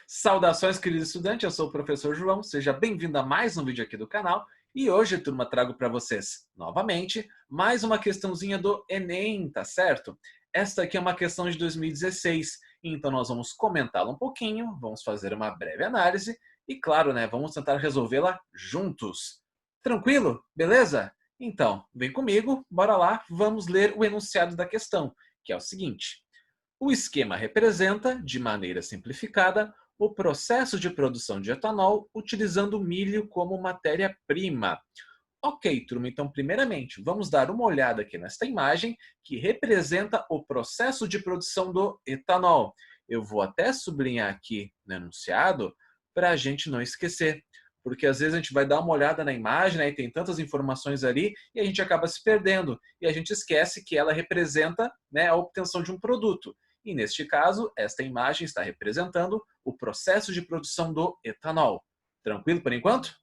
Saudações, querido estudante, eu sou o professor João, seja bem-vindo a mais um vídeo aqui do canal. E hoje, turma, trago para vocês, novamente, mais uma questãozinha do Enem, tá certo? Esta aqui é uma questão de 2016, então nós vamos comentá-la um pouquinho, vamos fazer uma breve análise e, claro, né, vamos tentar resolvê-la juntos. Tranquilo? Beleza? Então, vem comigo, bora lá, vamos ler o enunciado da questão, que é o seguinte. O esquema representa, de maneira simplificada, o processo de produção de etanol utilizando o milho como matéria-prima. Ok, turma, então primeiramente vamos dar uma olhada aqui nesta imagem que representa o processo de produção do etanol. Eu vou até sublinhar aqui no enunciado para a gente não esquecer, porque às vezes a gente vai dar uma olhada na imagem, né, e tem tantas informações ali e a gente acaba se perdendo e a gente esquece que ela representa, né, a obtenção de um produto. E neste caso, esta imagem está representando o processo de produção do etanol. Tranquilo por enquanto?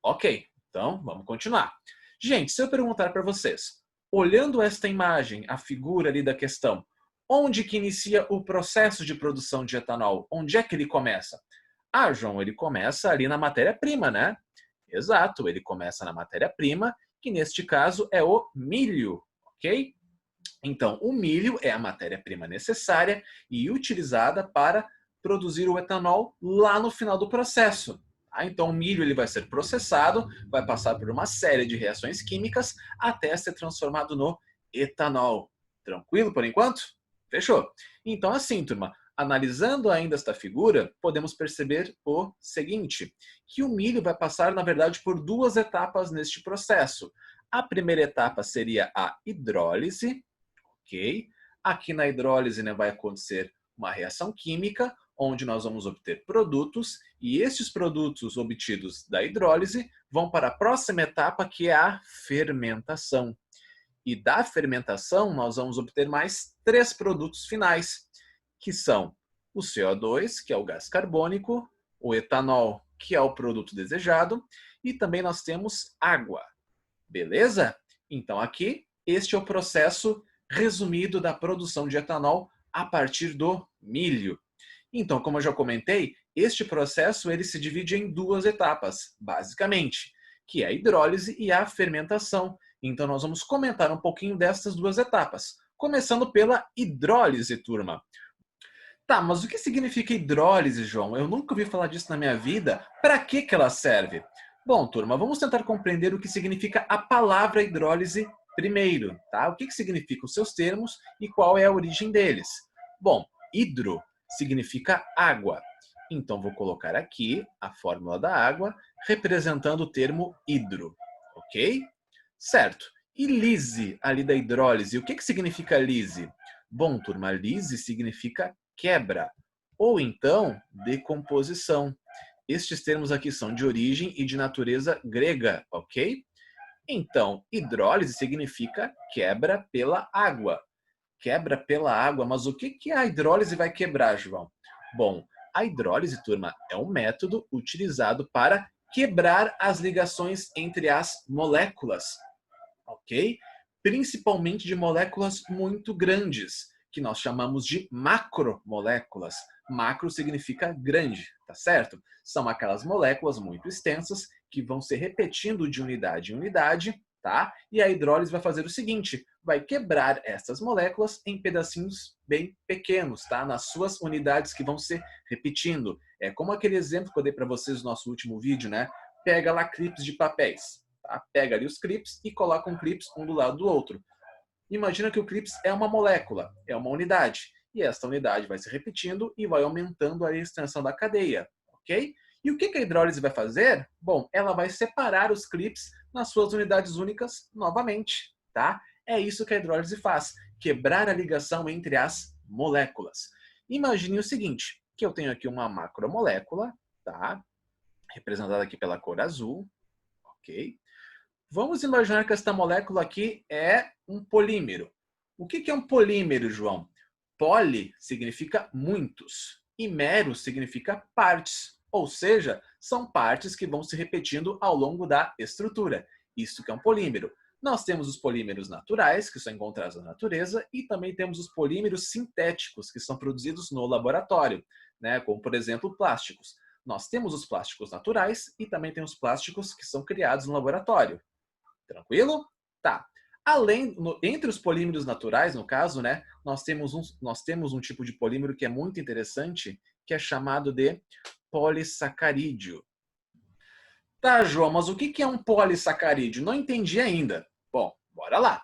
Ok, então vamos continuar. Gente, se eu perguntar para vocês, olhando esta imagem, a figura ali da questão, onde que inicia o processo de produção de etanol? Onde é que ele começa? Ah, João, ele começa ali na matéria-prima, né? Exato, ele começa na matéria-prima, que neste caso é o milho, ok? Então, o milho é a matéria-prima necessária e utilizada para produzir o etanol lá no final do processo. Tá? Então, o milho ele vai ser processado, vai passar por uma série de reações químicas até ser transformado no etanol. Tranquilo por enquanto? Fechou? Então, assim, turma, analisando ainda esta figura, podemos perceber o seguinte, que o milho vai passar, na verdade, por duas etapas neste processo. A primeira etapa seria a hidrólise, ok? Aqui na hidrólise, né, vai acontecer uma reação química, onde nós vamos obter produtos, e estes produtos obtidos da hidrólise vão para a próxima etapa, que é a fermentação. E da fermentação, nós vamos obter mais três produtos finais, que são o CO2, que é o gás carbônico, o etanol, que é o produto desejado, e também nós temos água. Beleza? Então aqui, este é o processo resumido da produção de etanol a partir do milho. Então, como eu já comentei, este processo ele se divide em duas etapas, basicamente, que é a hidrólise e a fermentação. Então, nós vamos comentar um pouquinho dessas duas etapas, começando pela hidrólise, turma. Tá, mas o que significa hidrólise, João? Eu nunca ouvi falar disso na minha vida. Para que ela serve? Bom, turma, vamos tentar compreender o que significa a palavra hidrólise primeiro, tá? O que significa os seus termos e qual é a origem deles? Bom, hidro significa água. Então, vou colocar aqui a fórmula da água representando o termo hidro, ok? Certo. E lise, ali da hidrólise, o que significa lise? Bom, turma, lise significa quebra, ou então decomposição. Estes termos aqui são de origem e de natureza grega, ok? Então, hidrólise significa quebra pela água. Quebra pela água, mas o que a hidrólise vai quebrar, João? Bom, a hidrólise, turma, é um método utilizado para quebrar as ligações entre as moléculas, ok? Principalmente de moléculas muito grandes, que nós chamamos de macromoléculas. Macro significa grande, tá certo? São aquelas moléculas muito extensas que vão se repetindo de unidade em unidade, tá? E a hidrólise vai fazer o seguinte, vai quebrar essas moléculas em pedacinhos bem pequenos, tá? Nas suas unidades que vão se repetindo. É como aquele exemplo que eu dei para vocês no nosso último vídeo, né? Pega lá clipes de papéis. Tá? Pega ali os clips e coloca um clips um do lado do outro. Imagina que o clips é uma molécula, é uma unidade. E esta unidade vai se repetindo e vai aumentando a extensão da cadeia, ok? E o que a hidrólise vai fazer? Bom, ela vai separar os clips nas suas unidades únicas novamente, tá? É isso que a hidrólise faz, quebrar a ligação entre as moléculas. Imagine o seguinte, que eu tenho aqui uma macromolécula, tá? Representada aqui pela cor azul, ok? Vamos imaginar que esta molécula aqui é um polímero. O que é um polímero, João? Poli significa muitos e mero significa partes, ou seja, são partes que vão se repetindo ao longo da estrutura. Isso que é um polímero. Nós temos os polímeros naturais, que são encontrados na natureza, e também temos os polímeros sintéticos, que são produzidos no laboratório. né? Como, por exemplo, plásticos. Nós temos os plásticos naturais e também tem os plásticos que são criados no laboratório. Tranquilo? Tá. Entre os polímeros naturais, no caso, né, nós temos um tipo de polímero que é muito interessante, que é chamado de polissacarídeo. Tá, João, mas o que é um polissacarídeo? Não entendi ainda. Bom, bora lá.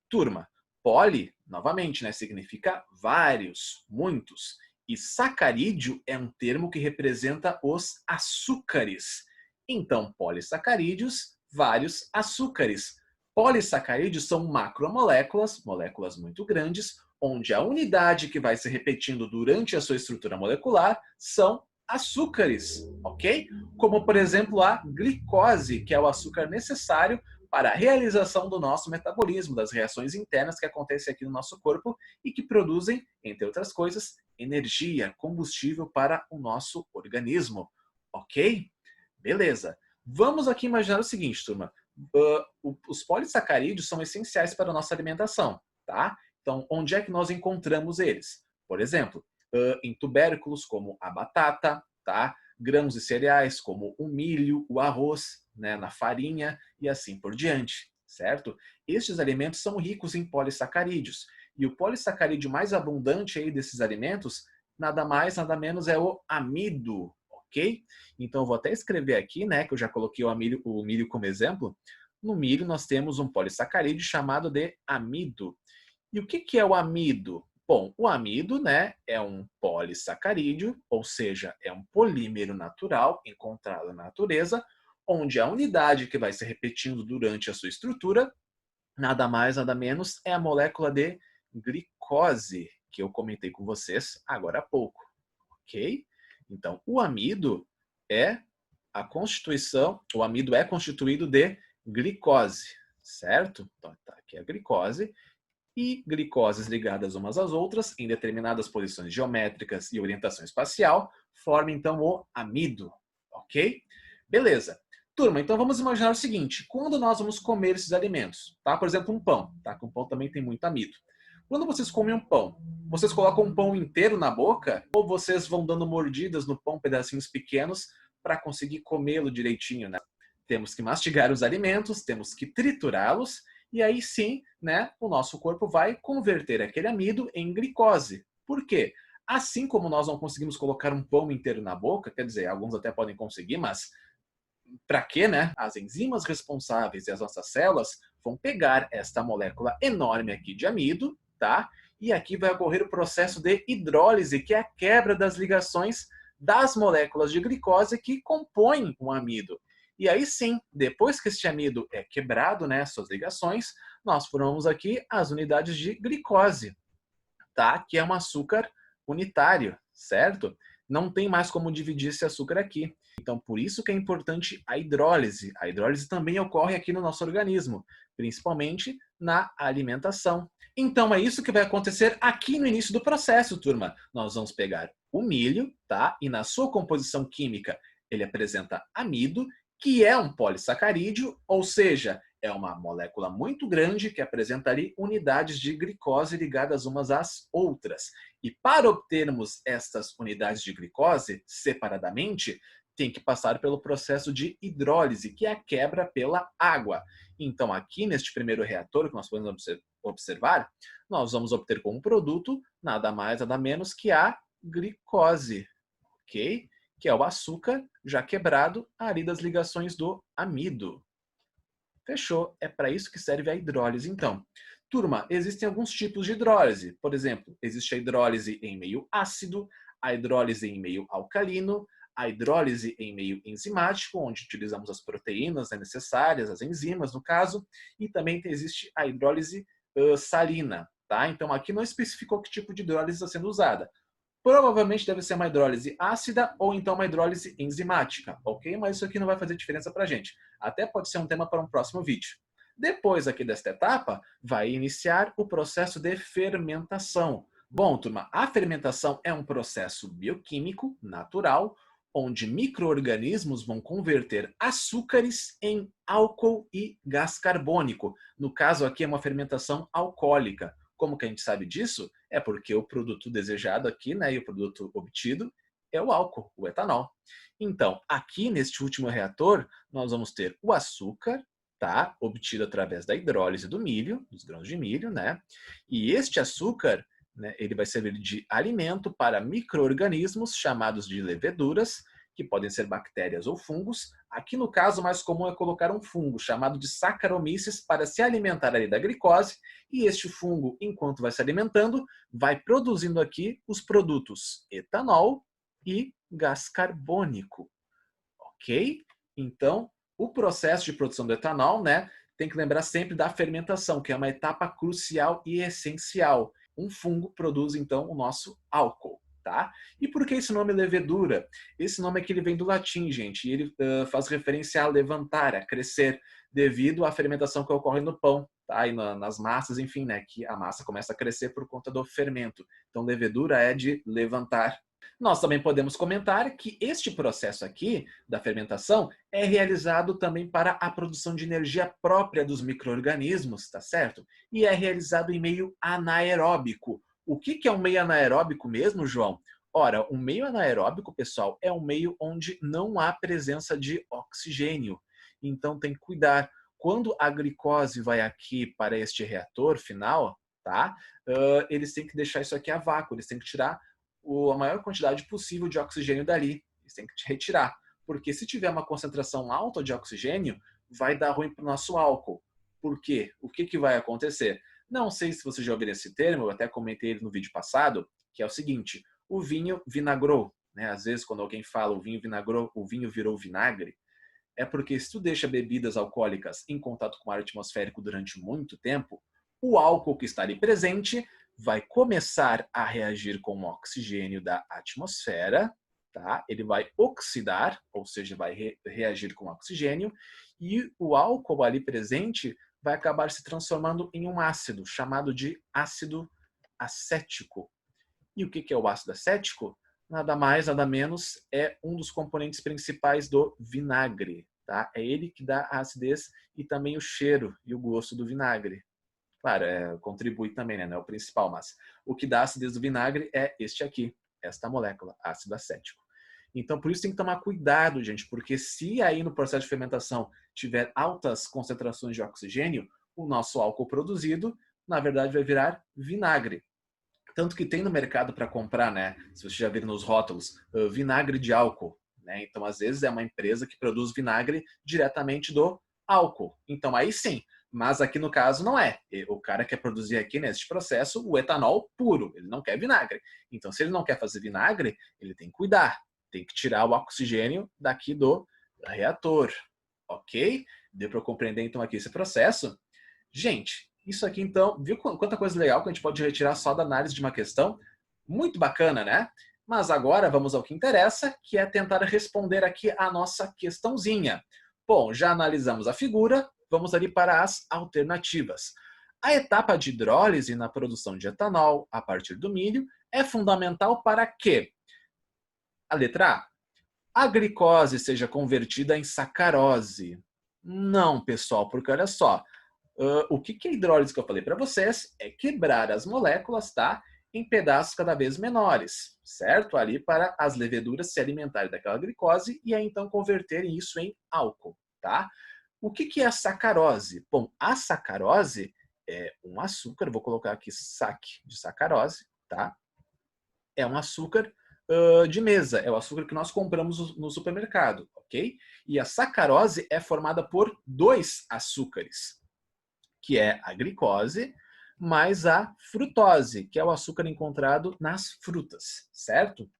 Turma, poli, novamente, né, significa vários, muitos. E sacarídeo é um termo que representa os açúcares. Então, polissacarídeos, vários açúcares. Polissacarídeos são macromoléculas, moléculas muito grandes, onde a unidade que vai se repetindo durante a sua estrutura molecular são açúcares, ok? Como, por exemplo, a glicose, que é o açúcar necessário para a realização do nosso metabolismo, das reações internas que acontecem aqui no nosso corpo e que produzem, entre outras coisas, energia, combustível para o nosso organismo, ok? Beleza. Vamos aqui imaginar o seguinte, turma. Os polissacarídeos são essenciais para a nossa alimentação, tá? Então, onde é que nós encontramos eles? Por exemplo, em tubérculos como a batata, tá? Grãos e cereais como o milho, o arroz, né? Na farinha e assim por diante, certo? Estes alimentos são ricos em polissacarídeos. E o polissacarídeo mais abundante aí desses alimentos, nada mais, nada menos é o amido, ok? Então, eu vou até escrever aqui, né, que eu já coloquei o milho como exemplo. No milho, nós temos um polissacarídeo chamado de amido. E o que é o amido? Bom, o amido, né, é um polissacarídeo, ou seja, é um polímero natural encontrado na natureza, onde a unidade que vai se repetindo durante a sua estrutura, nada mais, nada menos, é a molécula de glicose, que eu comentei com vocês agora há pouco, ok? Então, é o amido é constituído de glicose, certo? Então, tá aqui a glicose e glicoses ligadas umas às outras em determinadas posições geométricas e orientação espacial formam então o amido, ok? Beleza. Turma, então vamos imaginar o seguinte, quando nós vamos comer esses alimentos, tá? Por exemplo, um pão, tá? Que um pão também tem muito amido. Quando vocês comem um pão, vocês colocam um pão inteiro na boca ou vocês vão dando mordidas no pão, pedacinhos pequenos, para conseguir comê-lo direitinho, né? Temos que mastigar os alimentos, temos que triturá-los e aí sim, né, o nosso corpo vai converter aquele amido em glicose. Por quê? Assim como nós não conseguimos colocar um pão inteiro na boca, quer dizer, alguns até podem conseguir, mas para quê, né? As enzimas responsáveis e as nossas células vão pegar esta molécula enorme aqui de amido, tá? E aqui vai ocorrer o processo de hidrólise, que é a quebra das ligações das moléculas de glicose que compõem o amido. E aí sim, depois que este amido é quebrado, né, suas ligações, nós formamos aqui as unidades de glicose, tá? Que é um açúcar unitário, certo? Não tem mais como dividir esse açúcar aqui. Então, por isso que é importante a hidrólise. A hidrólise também ocorre aqui no nosso organismo, principalmente na alimentação. Então, é isso que vai acontecer aqui no início do processo, turma. Nós vamos pegar o milho, tá? E na sua composição química, ele apresenta amido, que é um polissacarídeo, ou seja, é uma molécula muito grande que apresenta ali unidades de glicose ligadas umas às outras. E para obtermos estas unidades de glicose separadamente, tem que passar pelo processo de hidrólise, que é a quebra pela água. Então, aqui neste primeiro reator que nós podemos observar, nós vamos obter como produto nada mais, nada menos que a glicose, ok? Que é o açúcar já quebrado ali das ligações do amido. Fechou. É para isso que serve a hidrólise, então. Turma, existem alguns tipos de hidrólise. Por exemplo, existe a hidrólise em meio ácido, a hidrólise em meio alcalino, a hidrólise em meio enzimático, onde utilizamos as proteínas necessárias, as enzimas, no caso, e também existe a hidrólise salina. Tá? Então, aqui não especificou que tipo de hidrólise está sendo usada. Provavelmente deve ser uma hidrólise ácida ou então uma hidrólise enzimática, ok? Mas isso aqui não vai fazer diferença para a gente. Até pode ser um tema para um próximo vídeo. Depois aqui desta etapa, vai iniciar o processo de fermentação. Bom, turma, a fermentação é um processo bioquímico natural onde micro-organismos vão converter açúcares em álcool e gás carbônico. No caso aqui é uma fermentação alcoólica. Como que a gente sabe disso? É porque o produto desejado aqui, né, e o produto obtido, é o álcool, o etanol. Então, aqui neste último reator, nós vamos ter o açúcar, tá? Obtido através da hidrólise do milho, dos grãos de milho, né? E este açúcar, né, ele vai servir de alimento para micro-organismos chamados de leveduras, que podem ser bactérias ou fungos. Aqui, no caso, o mais comum é colocar um fungo chamado de Saccharomyces para se alimentar ali da glicose, e este fungo, enquanto vai se alimentando, vai produzindo aqui os produtos etanol e gás carbônico, ok? Então, o processo de produção do etanol, né, tem que lembrar sempre da fermentação, que é uma etapa crucial e essencial. Um fungo produz, então, o nosso álcool. Tá? E por que esse nome levedura? Esse nome aqui ele vem do latim, gente, e ele faz referência a levantar, a crescer, devido à fermentação que ocorre no pão, tá? E nas massas, enfim, né? Que a massa começa a crescer por conta do fermento. Então, levedura é de levantar. Nós também podemos comentar que este processo aqui, da fermentação, é realizado também para a produção de energia própria dos micro-organismos, tá certo? E é realizado em meio anaeróbico. O que é um meio anaeróbico mesmo, João? Ora, um meio anaeróbico, pessoal, é um meio onde não há presença de oxigênio. Então tem que cuidar. Quando a glicose vai aqui para este reator final, tá? Eles têm que deixar isso aqui a vácuo, eles têm que tirar a maior quantidade possível de oxigênio dali. Eles têm que retirar. Porque se tiver uma concentração alta de oxigênio, vai dar ruim para o nosso álcool. Por quê? O que vai acontecer? Não sei se você já ouviu esse termo, eu até comentei ele no vídeo passado, que é o seguinte, o vinho vinagrou. Né? Às vezes, quando alguém fala o vinho vinagrou, o vinho virou vinagre, é porque se tu deixa bebidas alcoólicas em contato com o ar atmosférico durante muito tempo, o álcool que está ali presente vai começar a reagir com o oxigênio da atmosfera, tá? Ele vai oxidar, ou seja, vai reagir com o oxigênio, e o álcool ali presente vai acabar se transformando em um ácido, chamado de ácido acético. E o que é o ácido acético? Nada mais, nada menos, é um dos componentes principais do vinagre. Tá? É ele que dá a acidez e também o cheiro e o gosto do vinagre. Claro, contribui também, né? Não é o principal, mas o que dá a acidez do vinagre é este aqui, esta molécula, ácido acético. Então, por isso tem que tomar cuidado, gente, porque se aí no processo de fermentação tiver altas concentrações de oxigênio, o nosso álcool produzido, na verdade, vai virar vinagre. Tanto que tem no mercado para comprar, né? Se você já viu nos rótulos, vinagre de álcool. Né? Então, às vezes, é uma empresa que produz vinagre diretamente do álcool. Então, aí sim. Mas aqui no caso não é. O cara quer produzir aqui neste processo o etanol puro. Ele não quer vinagre. Então, se ele não quer fazer vinagre, ele tem que cuidar. Tem que tirar o oxigênio daqui do reator. Ok? Deu para compreender então aqui esse processo? Gente, isso aqui então, viu quanta coisa legal que a gente pode retirar só da análise de uma questão? Muito bacana, né? Mas agora vamos ao que interessa, que é tentar responder aqui a nossa questãozinha. Bom, já analisamos a figura, vamos ali para as alternativas. A etapa de hidrólise na produção de etanol a partir do milho é fundamental para que a letra A glicose seja convertida em sacarose. Não, pessoal, porque olha só, o que é hidrólise que eu falei para vocês é quebrar as moléculas, tá? Em pedaços cada vez menores, certo? Ali para as leveduras se alimentarem daquela glicose e aí então converterem isso em álcool, tá? O que é a sacarose? Bom, a sacarose é um açúcar, vou colocar aqui sac de sacarose, tá? É um açúcar de mesa, é o açúcar que nós compramos no supermercado, ok? E a sacarose é formada por dois açúcares, que é a glicose, mais a frutose, que é o açúcar encontrado nas frutas, certo?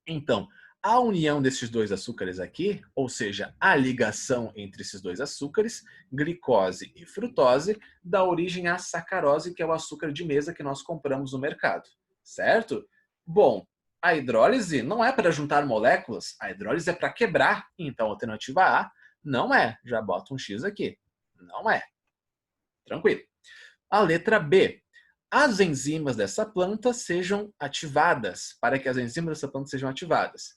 Então, a união desses dois açúcares aqui, ou seja, a ligação entre esses dois açúcares, glicose e frutose, dá origem à sacarose, que é o açúcar de mesa que nós compramos no mercado, certo? Bom, a hidrólise não é para juntar moléculas, a hidrólise é para quebrar, então a alternativa A não é, já bota um X aqui, não é. Tranquilo. A letra B. As enzimas dessa planta sejam ativadas. Para que as enzimas dessa planta sejam ativadas.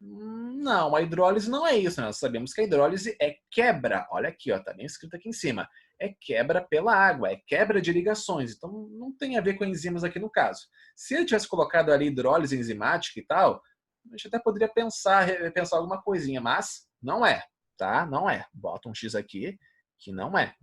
Não, a hidrólise não é isso. Nós sabemos que a hidrólise é quebra. Olha aqui, está bem escrito aqui em cima. É quebra pela água, é quebra de ligações. Então não tem a ver com enzimas aqui no caso. Se ele tivesse colocado ali hidrólise enzimática e tal, A gente até poderia pensar alguma coisinha, mas não é, tá? Não é. Bota um X aqui, que não é.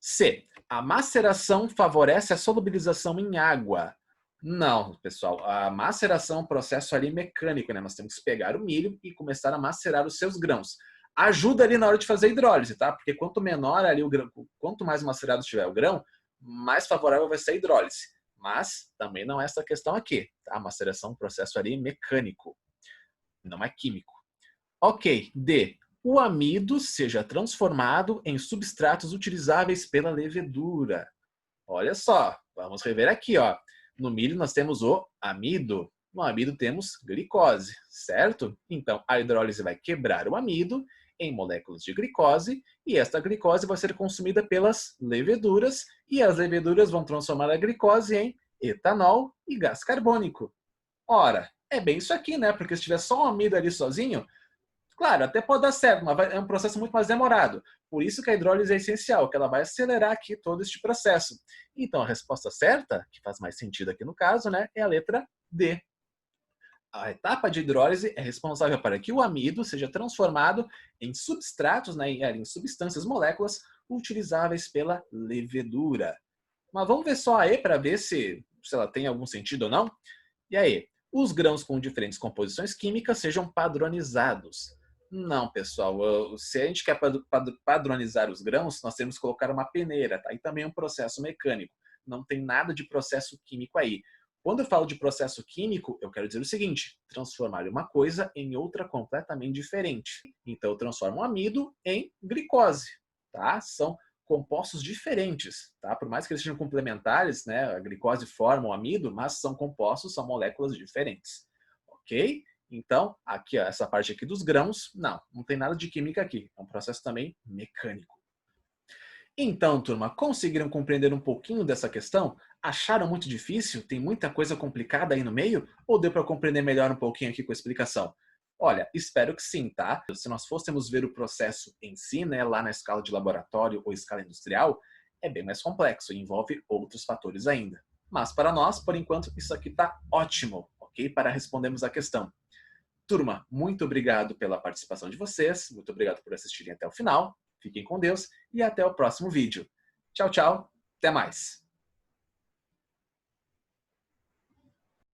C. A maceração favorece a solubilização em água. Não, pessoal. A maceração é um processo ali mecânico, né? Nós temos que pegar o milho e começar a macerar os seus grãos. Ajuda ali na hora de fazer a hidrólise, tá? Porque quanto menor ali o grão, quanto mais macerado estiver o grão, mais favorável vai ser a hidrólise. Mas também não é essa questão aqui, tá? A maceração é um processo ali mecânico, não é químico. Ok, D. O amido seja transformado em substratos utilizáveis pela levedura. Olha só, vamos rever aqui, ó. No milho nós temos o amido. No amido temos glicose, certo? Então a hidrólise vai quebrar o amido em moléculas de glicose e esta glicose vai ser consumida pelas leveduras e as leveduras vão transformar a glicose em etanol e gás carbônico. Ora, é bem isso aqui, né? Porque se tiver só o amido ali sozinho, claro, até pode dar certo, mas é um processo muito mais demorado. Por isso que a hidrólise é essencial, que ela vai acelerar aqui todo este processo. Então, a resposta certa, que faz mais sentido aqui no caso, né, é a letra D. A etapa de hidrólise é responsável para que o amido seja transformado em substratos, né, em substâncias, moléculas utilizáveis pela levedura. Mas vamos ver só a E para ver se ela tem algum sentido ou não. E aí? Os grãos com diferentes composições químicas sejam padronizados. Não, pessoal. Se a gente quer padronizar os grãos, nós temos que colocar uma peneira, tá? E também um processo mecânico. Não tem nada de processo químico aí. Quando eu falo de processo químico, eu quero dizer o seguinte: transformar uma coisa em outra completamente diferente. Então, eu transformo um amido em glicose, tá? São compostos diferentes, tá? Por mais que eles sejam complementares, né? A glicose forma o amido, mas são compostos, são moléculas diferentes, ok? Então, aqui, ó, essa parte aqui dos grãos, não tem nada de química aqui. É um processo também mecânico. Então, turma, conseguiram compreender um pouquinho dessa questão? Acharam muito difícil? Tem muita coisa complicada aí no meio? Ou deu para compreender melhor um pouquinho aqui com a explicação? Olha, espero que sim, tá? Se nós fôssemos ver o processo em si, né, lá na escala de laboratório ou escala industrial, é bem mais complexo e envolve outros fatores ainda. Mas para nós, por enquanto, isso aqui está ótimo, ok? Para respondermos a questão. Turma, muito obrigado pela participação de vocês, muito obrigado por assistirem até o final. Fiquem com Deus e até o próximo vídeo. Tchau, tchau, até mais!